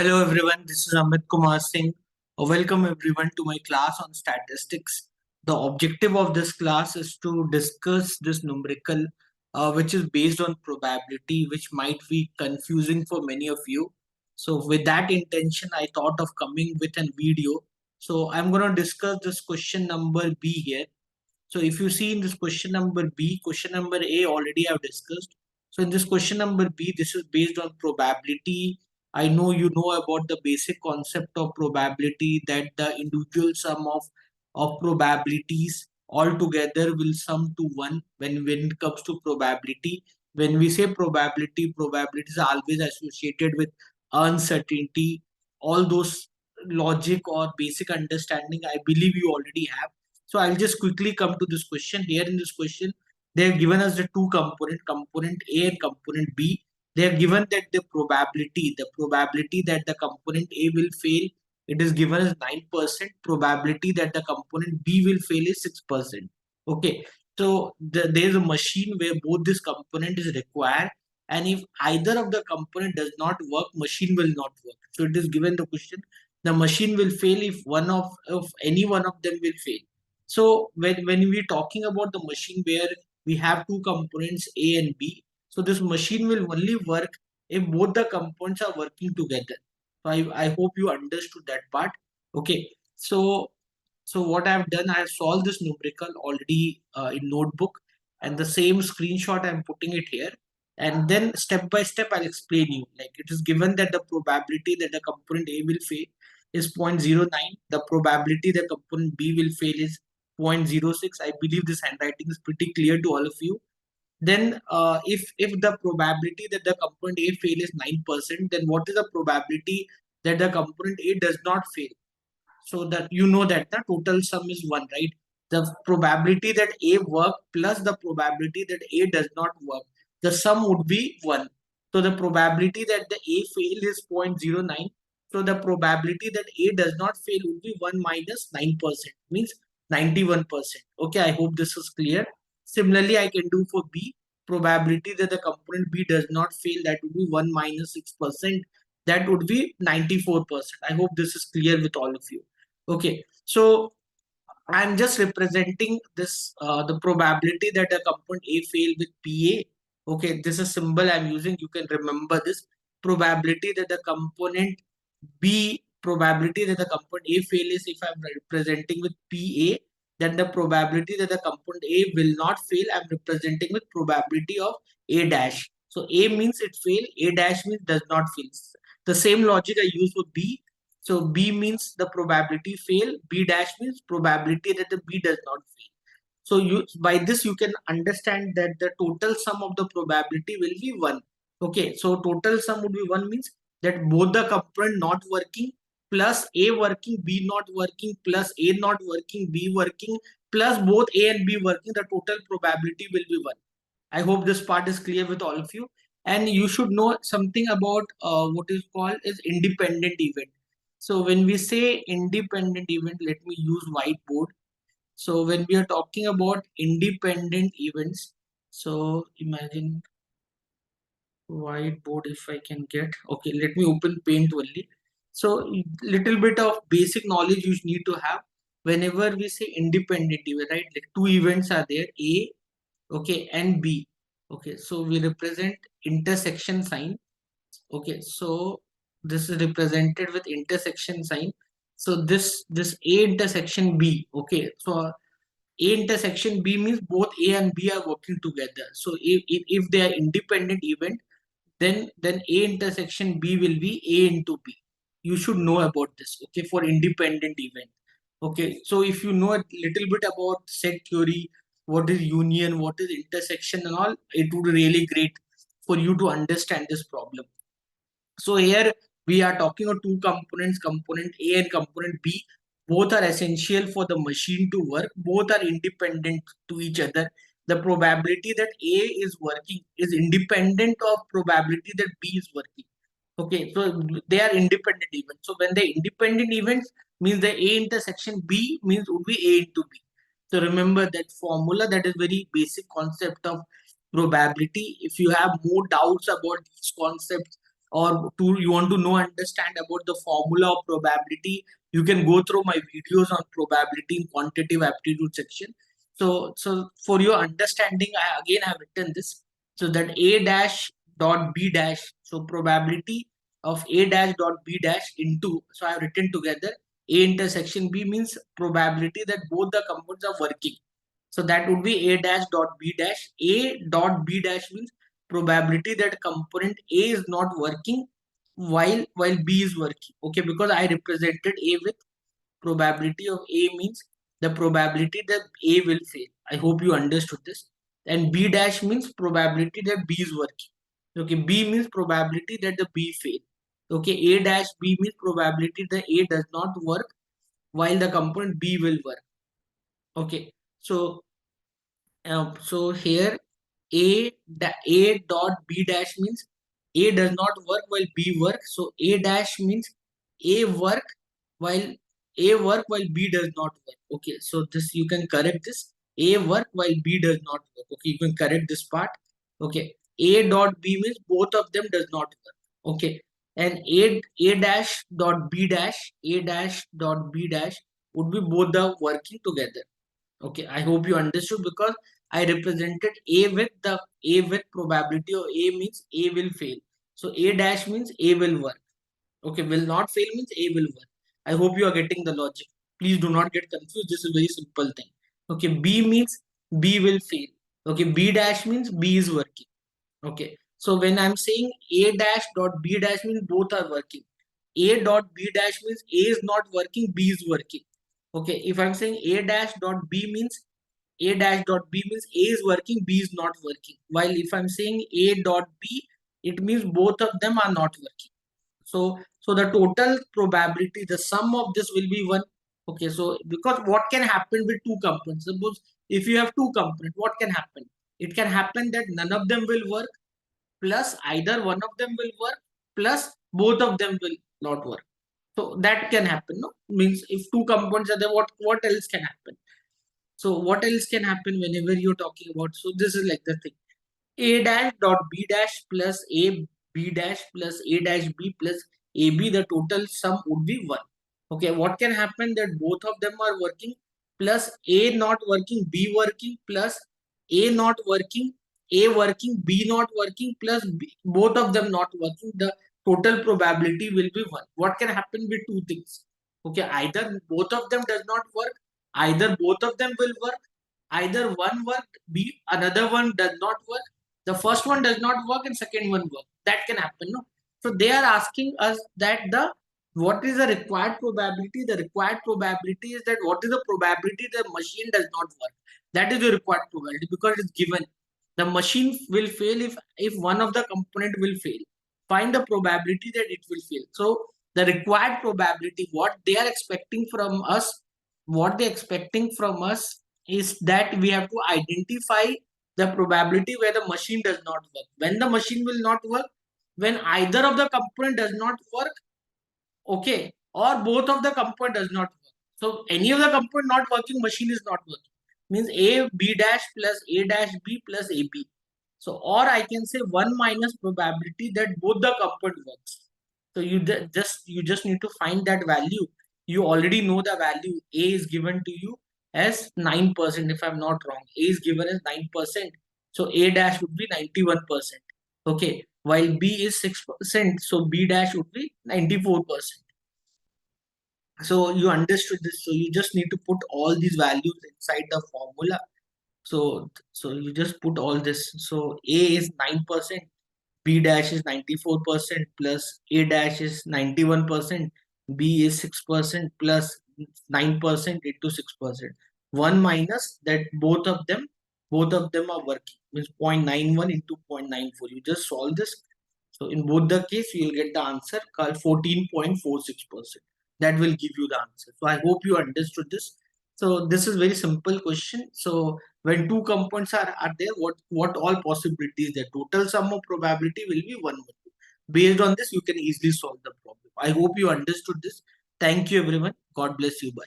Hello everyone, this is Amit Kumar Singh. Welcome everyone to my class on statistics. The objective of this class is to discuss this numerical which is based on probability, which might be confusing for many of you. So with that intention, I thought of coming with a video. So I'm going to discuss this question number B here. So if you see in this question number B, question number A already I've discussed. So in this question number B, this is based on probability. I know you know about the basic concept of probability, that the individual sum of probabilities altogether will sum to one when it comes to probability. When we say probability, probability is always associated with uncertainty. All those logic or basic understanding, I believe you already have. So I'll just quickly come to this question. Here in this question, they have given us the two component A and component B. They have given that the probability that the component A will fail, it is given as 9%. Probability that the component B will fail is 6%. Okay. So there is a machine where both this component is required. And if either of the component does not work, machine will not work. So it is given the question, the machine will fail if any one of them will fail. So when we're talking about the machine where we have two components A and B, so this machine will only work if both the components are working together. So I hope you understood that part. Okay. So what I've done, I have solved this numerical already in notebook, and the same screenshot I'm putting it here. And then step by step I'll explain you. Like, it is given that the probability that the component A will fail is 0.09. The probability that component B will fail is 0.06. I believe this handwriting is pretty clear to all of you. Then if the probability that the component A fail is 9%, then what is the probability that the component A does not fail? So that you know that the total sum is 1, right? The probability that A work plus the probability that A does not work, the sum would be 1. So the probability that the A fail is 0.09. So the probability that A does not fail would be 1 minus 9%, means 91%. Okay, I hope this is clear. Similarly, I can do for B. Probability that the component B does not fail, that would be 1 minus 6%. That would be 94%. I hope this is clear with all of you. Okay, so I'm just representing this the probability that the component A fail with PA. Okay, this is symbol I'm using. You can remember this probability that the component probability that the component A fail is, if I'm representing with PA, then the probability that the component A will not fail, I'm representing with probability of A dash. So A means it fail, A dash means does not fail. The same logic I use for B. So B means the probability fail, B dash means probability that the B does not fail. So you, by this you can understand that the total sum of the probability will be 1. Okay, so total sum would be 1 means that both the component not working plus A working, B not working, plus A not working, B working, plus both A and B working, the total probability will be 1. I hope this part is clear with all of you. And you should know something about what is called as independent event. So when we say independent event, let me use whiteboard. So when we are talking about independent events, so imagine whiteboard if I can get. Okay, let me open paint only. So little bit of basic knowledge you need to have whenever we say independent event, right? Like two events are there, A, okay, and B. Okay, so we represent intersection sign. Okay, so this is represented with intersection sign. So this A intersection B. Okay, so A intersection B means both A and B are working together. So if they are independent event, then A intersection B will be A into B. You should know about this. Okay, for independent event. Okay, so if you know a little bit about set theory, what is union, what is intersection and all, it would be really great for you to understand this problem. So here we are talking of two components, component A and component B. Both are essential for the machine to work. Both are independent to each other. The probability that A is working is independent of probability that B is working. Okay, so they are independent events. So when they independent events means the A intersection B means would be A into B. So remember that formula, that is very basic concept of probability. If you have more doubts about these concepts, or you want to know understand about the formula of probability, you can go through my videos on probability in quantitative aptitude section. So for your understanding, I again have written this, so that a dash dot b dash, so probability of a dash dot b dash into, so I have written together, a intersection b means probability that both the components are working. So that would be a dash dot b dash. A dot b dash means probability that component A is not working while B is working. Okay, because I represented A with probability of A means the probability that A will fail. I hope you understood this. And B dash means probability that B is working. Okay, B means probability that the B fail. Okay, A dash B means probability that A does not work while the component B will work. Okay, so here A dot B dash means A does not work while B works. So A dash means A work while B does not work. Okay, so this you can correct this. A work while B does not work. Okay, you can correct this part. Okay, A dot B means both of them does not work. Okay, and A dash dot B dash, A dash dot B dash would be both the working together. Okay, I hope you understood, because I represented A with probability of A means A will fail. So A dash means A will work. Okay, will not fail means A will work. I hope you are getting the logic. Please do not get confused. This is very simple thing. Okay, B means B will fail. Okay, B dash means B is working. Okay, so when I'm saying A dash dot B dash means both are working. A dot B dash means A is not working, B is working. Okay, if I'm saying A dash dot B means A dash dot B means A is working, B is not working. While if I'm saying A dot B, it means both of them are not working. So the total probability, the sum of this will be 1. Okay, so because what can happen with two components? Suppose if you have two components, what can happen? It can happen that none of them will work, plus either one of them will work, plus both of them will not work. So that can happen, no? Means if two components are there, what else can happen? So what else can happen whenever you're talking about? So this is like the thing. A dash dot B dash plus A B dash plus A dash B plus AB, the total sum would be 1. Okay, what can happen that both of them are working, plus A not working, B working, plus A not working, A working, B not working, plus B, both of them not working, the total probability will be 1. What can happen with two things? Okay, either both of them does not work, either both of them will work, either one worked, another one does not work, the first one does not work and second one work. That can happen, no? So they are asking us that the what is the required probability? The required probability is that what is the probability the machine does not work? That is the required probability, because it's given. The machine will fail if one of the component will fail. Find the probability that it will fail. So the required probability, what they are expecting from us, what they're expecting from us is that we have to identify the probability where the machine does not work. When the machine will not work, when either of the component does not work, okay, or both of the component does not work. So any of the component not working, machine is not working. Means A B dash plus A dash B plus AB. So or I can say 1 minus probability that both the component works. So you just need to find that value. You already know the value. A is given to you as 9%, if I'm not wrong. A is given as 9%. So A dash would be 91%. Okay. While B is 6%, so B dash would be 94%. So you understood this. So you just need to put all these values inside the formula. So you just put all this. So A is 9%, B dash is 94% plus A dash is 91%, B is 6% plus 9% into 6%. 1 minus that both of them are working, means 0.91 into 0.94. You just solve this. So in both the case, you will get the answer called 14.46%. That will give you the answer. So I hope you understood this. So this is very simple question. So when two components are there, what all possibilities there? Total sum of probability will be 1 over 2. Based on this, you can easily solve the problem. I hope you understood this. Thank you everyone. God bless you. Bye.